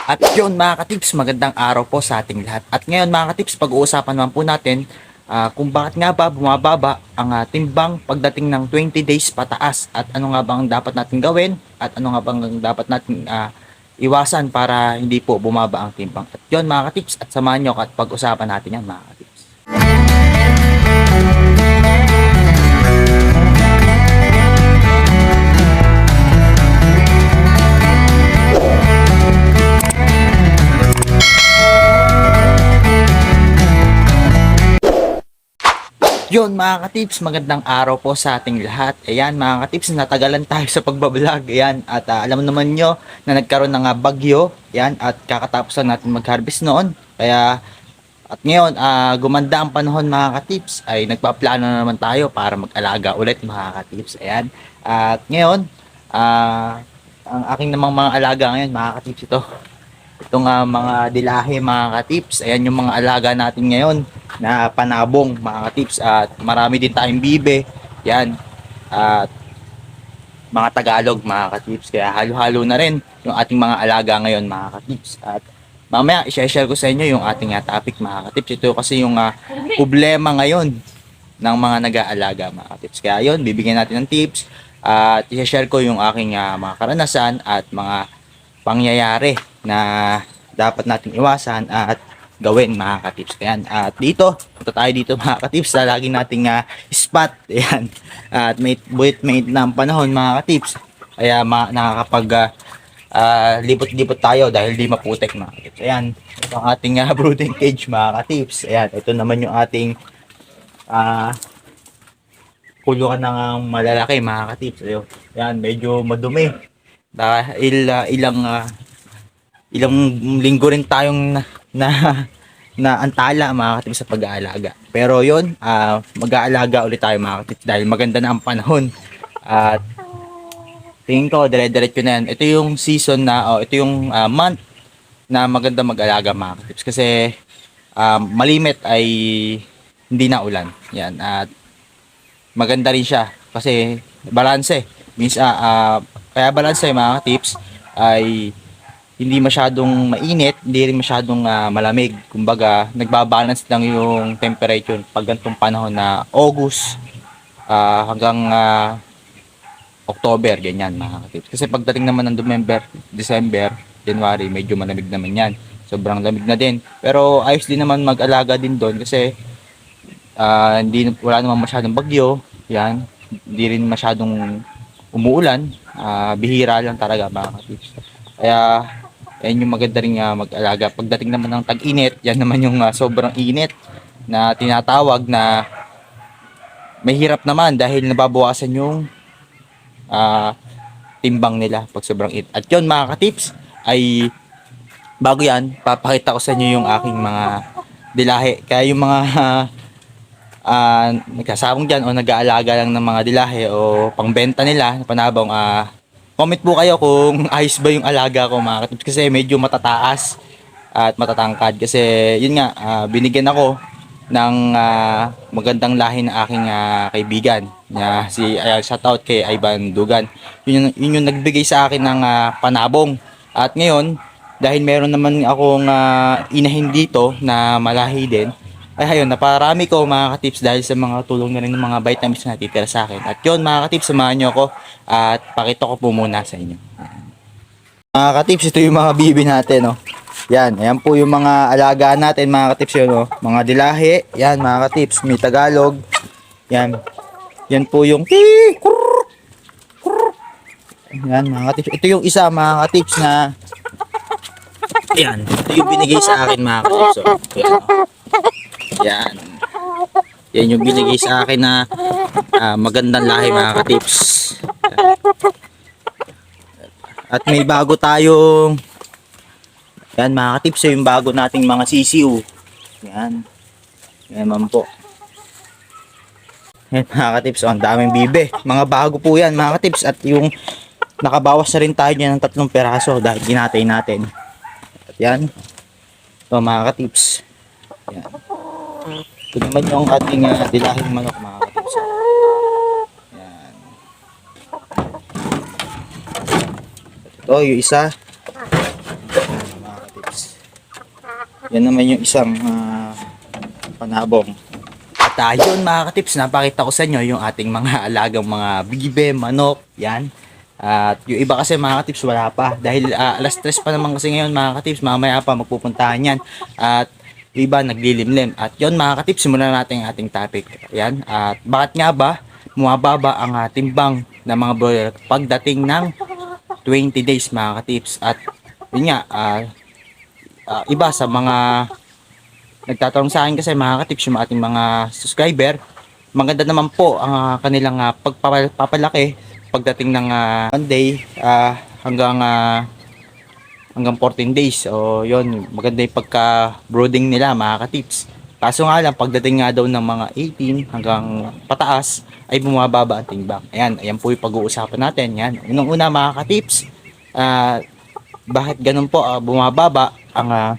At yun mga katips, magandang araw po sa ating lahat. At ngayon mga katips, pag-uusapan naman po natin kung bakit nga ba bumababa ang timbang pagdating ng 20 days pataas at ano nga bang dapat natin gawin at ano nga bang dapat natin iwasan para hindi po bumaba ang timbang. At yun mga katips, at samahan nyo at pag-usapan natin yan mga katips. Yun mga katips, magandang araw po sa ating lahat. Ayan mga katips, natagalan tayo sa pagbablog. Ayan, at alam naman nyo na nagkaroon ng bagyo. Ayan, at kakatapos lang natin mag-harvest noon. Kaya, at ngayon, gumanda ang panahon mga katips. Ay nagpaplano na naman tayo para mag-alaga ulit mga katips. Ayan, at ngayon, ang aking namang mga alaga ngayon mga katips ito. Itong mga dilahe mga katips. Ayan yung mga alaga natin ngayon na panabong mga katips. At marami din tayong bibe. Yan. At mga Tagalog mga katips. Kaya halo-halo na rin yung ating mga alaga ngayon mga katips. At mamaya i-share ko sa inyo yung ating topic mga katips. Ito kasi yung problema ngayon ng mga nag-aalaga mga katips. Kaya yun, bibigyan natin ng tips. At i-share ko yung aking mga karanasan at mga pangyayari na dapat nating iwasan at gawin mga katips. Ayan. At dito, punta tayo dito mga katips sa lagi nating spot. Ayan. At may ng panahon mga katips. Kaya nakakapag lipot-lipot tayo dahil di maputek mga katips. Ayan. Ito ang ating brooding cage mga katips. Ayan. Ito naman yung ating kulungan ng malalaki mga katips. Ayan. Medyo madumi. Dahil ilang linggo rin tayong na antala mga katips sa pag-aalaga. Pero yun, mag-aalaga ulit tayo mga katips dahil maganda na ang panahon. At tingin ko, dire-diretso na yan. Ito yung season na, ito yung month na maganda mag-alaga mga katips. Kasi malimit ay hindi na ulan. Yan. At maganda rin siya kasi balanse. Means, kaya balanse mga tips ay hindi masyadong mainit, hindi rin masyadong malamig. Kumbaga, nagbabalance lang yung temperature pag ganitong panahon na August hanggang October, ganyan mga tips. Kasi pagdating naman ng November, December, January, medyo malamig naman yan. Sobrang lamig na din. Pero ayos din naman mag-alaga din doon kasi wala naman masyadong bagyo. Yan, hindi rin masyadong umuulan, bihira lang talaga mga katips. Kaya yan yung maganda rin mag-alaga. Pagdating naman ng tag-init, yan naman yung sobrang init na tinatawag na mahirap naman dahil nababawasan yung timbang nila pag sobrang init. At yun mga katips ay bago yan, papakita ko sa inyo yung aking mga dilahe. Kaya yung mga nagkasabong dyan o nag-aalaga lang ng mga dilahe o pangbenta nila na panabong, comment po kayo kung ayos ba yung alaga ko mga katips kasi medyo matataas at matatangkad kasi yun nga, binigyan ako ng magandang lahi ng aking kaibigan na shoutout kay Ivan Dugan. Yun yung nagbigay sa akin ng panabong. At ngayon dahil meron naman akong inahin dito na malahi din, ay ayun, naparami ko mga katips dahil sa mga tulong na rin ng mga vitamins na natitira sa akin. At yun mga katips, samahan nyo ako at pakita ko po muna sa inyo. Mga katips, ito yung mga bibi natin. Oh. Yan, ayan po yung mga alagaan natin mga katips yun. Oh. Mga dilahe, yan mga katips, may Tagalog. Yan, yan po yung yan mga katips. Ito yung isa mga katips na yan, ito yung binigay sa akin mga katips. Oh. Yan, oh. Yan. Yan yung binigay sa akin na magandang lahi mga katips. At may bago tayong yan mga katips, yung bago nating mga sisiu. Yan. Yan man po. Yan mga katips, ang daming bibe. Mga bago po yan mga katips. At yung nakabawas na rin tayo dyan ng 3 peraso dahil ginatay natin. At yan. Ito mga katips. Yan. Ito naman yung ating dilahing manok mga katips. Yan. Ito yung isa. Yan naman yung isang panabong. At yun mga katips, napakita ko sa inyo yung ating mga alagang mga bibe, manok, yan. At yung iba kasi mga katips wala pa. Dahil alas 3 pa naman kasi ngayon mga katips, mamaya pa magpupuntahan yan. At yung iba naglilimlim. At yun mga katips, simulan natin ang ating topic. Yan. At bakit nga ba bumababa ang timbang ng mga broiler pagdating ng 20 days mga katips? At yun nga, iba sa mga nagtatanong sa akin kasi mga katips, yung ating mga subscriber, maganda naman po ang kanilang pagpapalaki pagdating ng 1 day hanggang hanggang 14 days. O yon, maganda yung pagka brooding nila mga katips. Kaso nga lang pagdating nga daw ng mga 18 hanggang pataas ay bumababa ang timbang. Ayan po yung pag-uusapan natin. Yan. Unang-una mga katips, bakit ganun po bumababa ang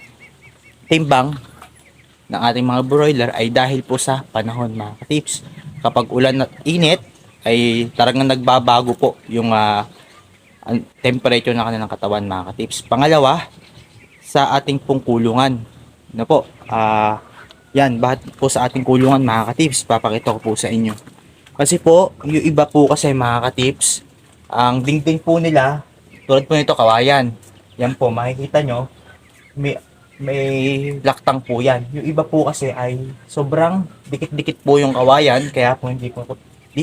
timbang ng ating mga broiler ay dahil po sa panahon mga katips. Kapag ulan at init ay talagang nagbabago po yung temperature ng kanilang katawan mga katips. Pangalawa, sa ating pong kulungan. Ano po? Yan, bakit po sa ating kulungan mga katips? Papakita ko po sa inyo. Kasi po, yung iba po kasi mga katips, ang dingding po nila, tulad po nito kawayan. Yan po, makikita nyo, may laktang po yan. Yung iba po kasi ay sobrang dikit-dikit po yung kawayan, kaya po hindi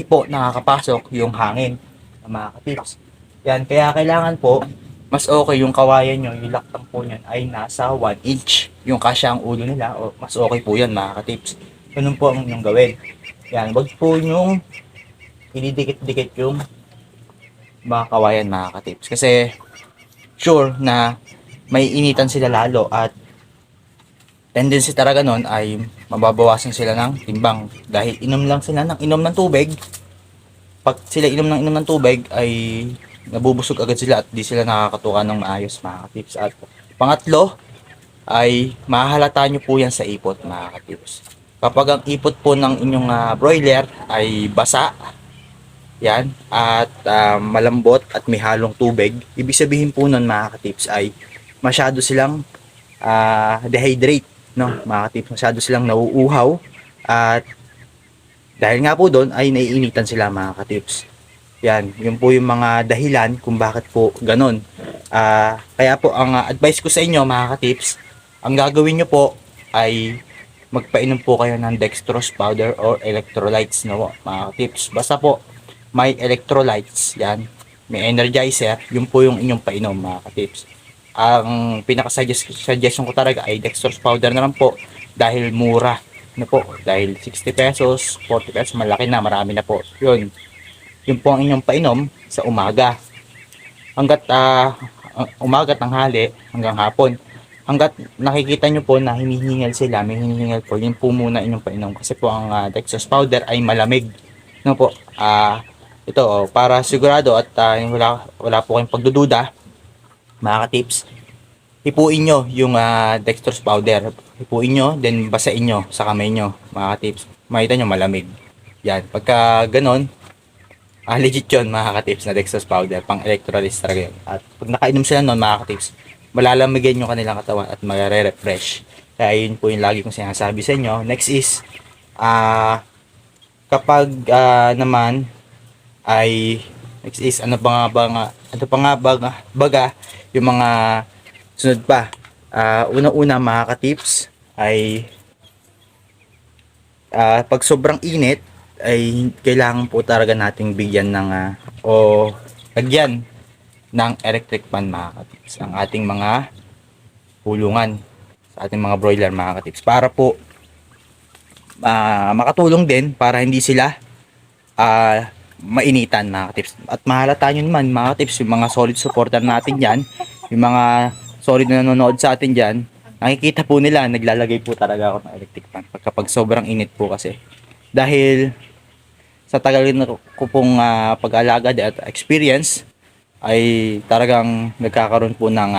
po nakakapasok yung hangin ng mga katips. Yan, kaya kailangan po, mas okay yung kawayan nyo, yung laktang po yan ay nasa 1 inch. Yung kasya ang ulo nila, o mas okay po yan mga katips. Ganun po ang inyong gawin. Yan, wag po yung inidikit-dikit yung mga kawayan mga katips. Kasi sure na may initan sila lalo at tendency talaga nun ay mababawasan sila ng timbang dahil inom lang sila ng inom ng tubig. Pag sila inom ng tubig ay nabubusog agad sila at di sila nakakatuka ng maayos mga katips. At pangatlo ay mahalata nyo po yan sa ipot mga katips. Kapag ang ipot po ng inyong broiler ay basa yan at malambot at may halong tubig, ibig sabihin po nun mga katips ay masyado silang dehydrate, no mga katips, masyado silang nauuhaw at dahil nga po doon ay naiinitan sila mga katips. Yan, yun po yung mga dahilan kung bakit po ganun. Kaya po ang advice ko sa inyo mga katips, ang gagawin nyo po ay magpainom po kayo ng dextrose powder or electrolytes, no mga katips. Basta po may electrolytes, yan, may energizer, yun po yung inyong painom mga katips. Ang pinaka-suggestion ko talaga ay dextrose powder na lang po dahil mura na po. Dahil 60 pesos, 40 pesos, malaki na, marami na po. Yun po ang inyong painom sa umaga. Hanggat umaga, tanghali, hanggang hapon. Hanggat nakikita nyo po na hinihingal sila, may hinihingal po, yun po muna inyong painom. Kasi po ang dextrose powder ay malamig. No po, ito para sigurado at wala po kayong pagdududa, mga tips, hipuin nyo yung dextrose powder. Hipuin nyo, then basain nyo sa kamay nyo, mga tips. Makita nyo malamig. Yan, pagka ganon, legit yun mga tips na dextrose powder. Pang electrolytes talaga yun. At pag nakainom sila nun mga tips, malalamigin yung kanilang katawan at magre-refresh. Kaya yun po yung lagi kong sinasabi sa inyo. Next is, kapag naman ay next is ano pa nga baga yung mga sunod pa. Una-una mga ka-tips ay pag sobrang init ay kailangan po talaga nating bigyan ng o lagyan ng electric fan mga ka-tips ang ating mga kulungan sa ating mga broiler mga ka-tips para po makatulong din para hindi sila mainitan mga tips. At mahalata nyo naman mga tips, yung mga solid supporter natin dyan, yung mga solid na nanonood sa atin dyan, nakikita po nila, naglalagay po talaga ako ng electric fan kapag sobrang init po kasi. Dahil sa tagal ko pong pag-alaga at experience, ay talagang nagkakaroon po ng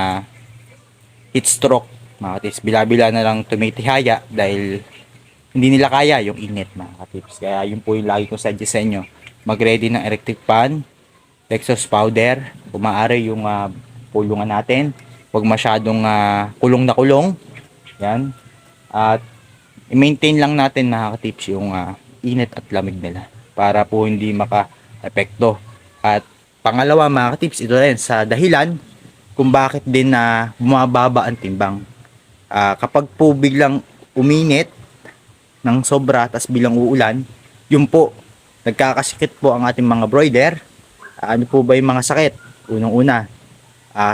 heat stroke mga tips. Bila-bila na lang tumitihaya dahil hindi nila kaya yung init mga tips. Kaya yun po yung lagi ko suggest sa inyo, mag-ready ng electric fan, dextrose powder, kung maaari yung pulungan natin, huwag masyadong kulong na kulong Yan. At i-maintain lang natin mga katips yung init at lamig nila para po hindi maka-epekto. At pangalawa mga katips, ito rin sa dahilan kung bakit din na bumababa ang timbang. Kapag po biglang uminit ng sobra tas bilang uulan, yun po, nagkakasikit po ang ating mga broiler. Ano po ba yung mga sakit? Unang-una,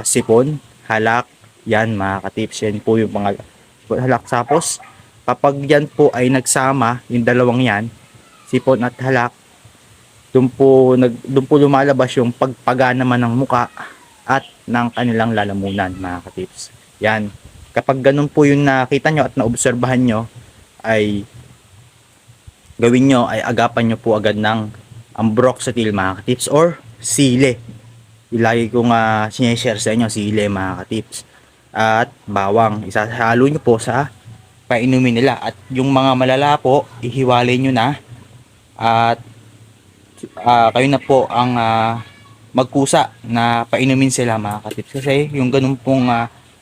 sipon, halak, yan mga katips, yan po yung mga sipon, halak, sapos. Kapag yan po ay nagsama, yung dalawang yan, sipon at halak, doon po lumalabas yung pagpaga naman ng muka at ng kanilang lalamunan mga katips. Yan. Kapag ganun po yung nakita nyo at naobserbahan nyo, ay gawin nyo ay agapan nyo po agad ng ambroxetil mga katips or sile. Ilagi ko nga sinishare sa inyo sile mga katips. At bawang. Isahalo nyo po sa painumin nila. At yung mga malala po, ihiwalay nyo na. At kayo na po ang magkusa na painumin sila mga katips. Kasi yung ganun pong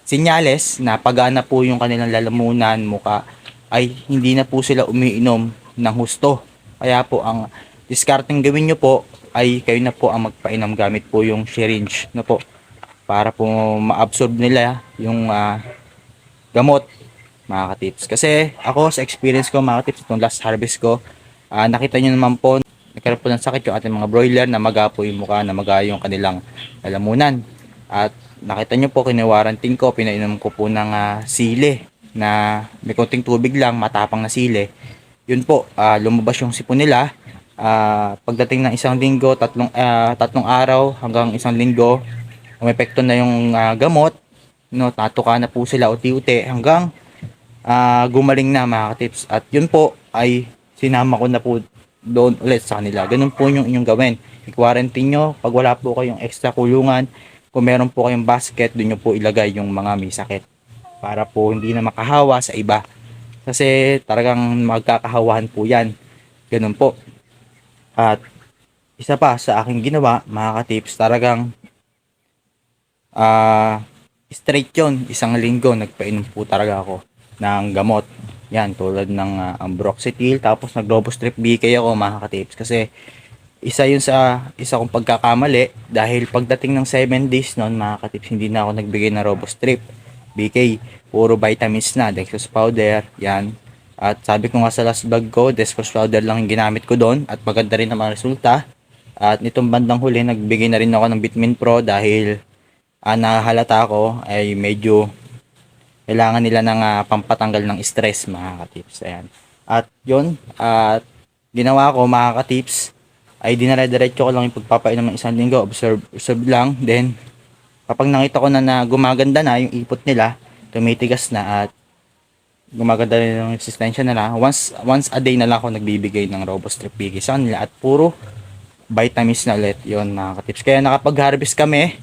sinyales na pagana po yung kanilang lalamunan, muka, ay hindi na po sila umiinom ng husto. Kaya po ang discarding gawin nyo po ay kayo na po ang magpainom gamit po yung syringe na po para po ma-absorb nila yung gamot mga katips. Kasi ako sa experience ko mga katips, itong last harvest ko, nakita nyo naman po nagkaroon po ng sakit yung ating mga broiler, na maga po yung mukha, na maga yung kanilang lalamunan. At nakita nyo po, kiniwarantin ko, pinainom ko po ng sili na may konting tubig lang, matapang na sili. Yun po, lumabas yung sipon nila. Pagdating ng isang linggo, tatlong araw hanggang isang linggo, umepekto na yung gamot, no, natuka na po sila uti-uti hanggang gumaling na mga tips. At yun po ay sinama ko na po doon ulit sa kanila. Ganun po yung inyong gawin. I-quarantine nyo. Pag wala po kayong extra kulungan, kung meron po kayong basket, doon nyo po ilagay yung mga may sakit. Para po hindi na makahawa sa iba. Kasi talagang magkakahawahan po yan. Ganun po. At isa pa sa aking ginawa, mga katips, talagang straight yun. Isang linggo, nagpainom po talaga ako ng gamot. Yan, tulad ng ambroxetil, tapos nag-robostrip BK ako mga katips. Kasi isa yun sa isa kong pagkakamali, dahil pagdating ng 7 days noon mga katips, hindi na ako nagbigay ng robostrip BK. Puro vitamins na, dextrose powder, yan. At sabi ko nga sa last vlog ko, dextrose powder lang yung ginamit ko doon at maganda rin naman resulta. At nitong bandang huli, nagbigay na rin ako ng Vitamin Pro dahil nahalata ako ay medyo kailangan nila ng pampatanggal ng stress mga katips. Ayan. At yun, at ginawa ko mga katips, ay dinare-diretso ko lang yung pagpapainom ng isang linggo. Observe lang. Then, kapag nakita ko na gumaganda na yung ipot nila, tumitigas na at gumaganda na yung resistensya nila, once a day na lang ako nagbibigay ng Robostrip Biggie sa kanila at puro vitamins na ulit yun mga katips. Kaya nakapag-harvest kami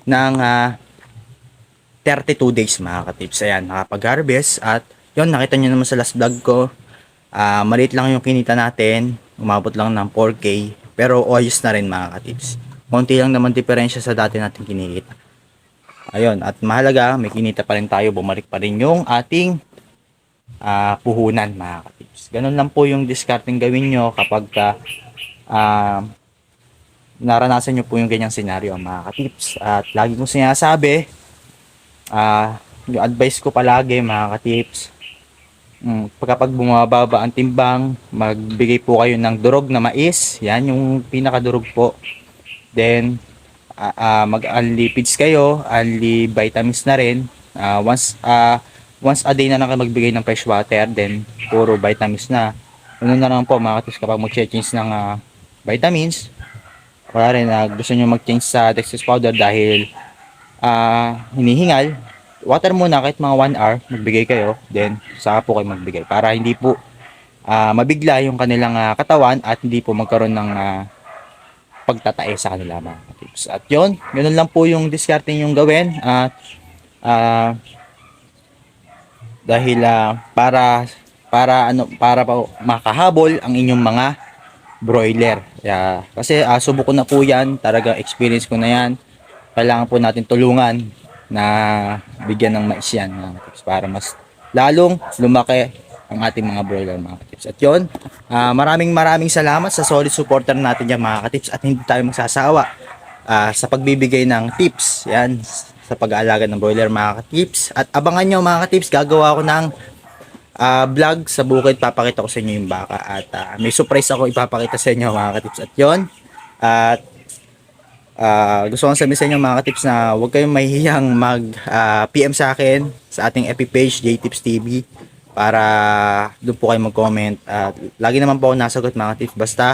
ng 32 days mga katips. Ayan, nakapag-harvest at yun, nakita nyo naman sa last vlog ko, maliit lang yung kinita natin, umabot lang ng 4K, pero ayos na rin mga katips. Konti lang naman diferensya sa dati natin kinikita. Ayun, at mahalaga, may kinita pa rin tayo, bumalik pa rin yung ating puhunan mga katips. Ganun lang po yung discarding gawin nyo kapag naranasan nyo po yung ganyang senaryo mga katips. At lagi kong sinasabi, yung advice ko palagi mga katips, kapag bumababa ang timbang, magbigay po kayo ng durog na mais. Yan yung pinakadurog po. Then mag-unli feeds kayo, unli vitamins na rin. Once a day na lang kayo magbigay ng fresh water, then puro vitamins na. Ano na lang po mga katips, kapag mag-change ng vitamins, wala rin gusto nyo mag-change sa dextrose powder dahil hinihingal, water muna kahit mga 1 hour, magbigay kayo, then saka po kayo magbigay para hindi po mabigla yung kanilang katawan at hindi po magkaroon ng pagtatae sa kanila mga katips. At yun, ganun lang po yung discarding yung gawin at dahil para pa makahabol ang inyong mga broiler. Kasi subok ko na po yan, talaga experience ko na yan. Kailangan po natin tulungan na bigyan ng mais yan para mas lalong lumaki ang ating mga broiler mga katips. At yun, maraming salamat sa solid supporter natin dyan mga katips, at hindi tayo magsasawa sa pagbibigay ng tips yan sa pag-aalaga ng broiler mga katips. At abangan nyo mga katips, gagawa ako ng vlog sa bukid, papakita ko sa inyo yung baka, at may surprise ako ipapakita sa inyo mga katips. At yun, at gusto kong sabihin sa inyo mga katips na huwag kayong mahihiyang mag PM sa akin sa ating FB page JTips TV, para doon po kayo mag-comment, at lagi naman po ako nasagot mga katips. Basta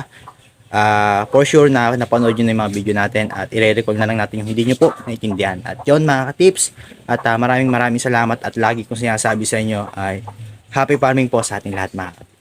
for sure na napanood nyo na yung mga video natin, at i-record na lang natin yung hindi nyo po naiintindihan. At yun mga katips, at maraming salamat, at lagi kong sinasabi sa inyo ay happy farming po sa ating lahat mga katips.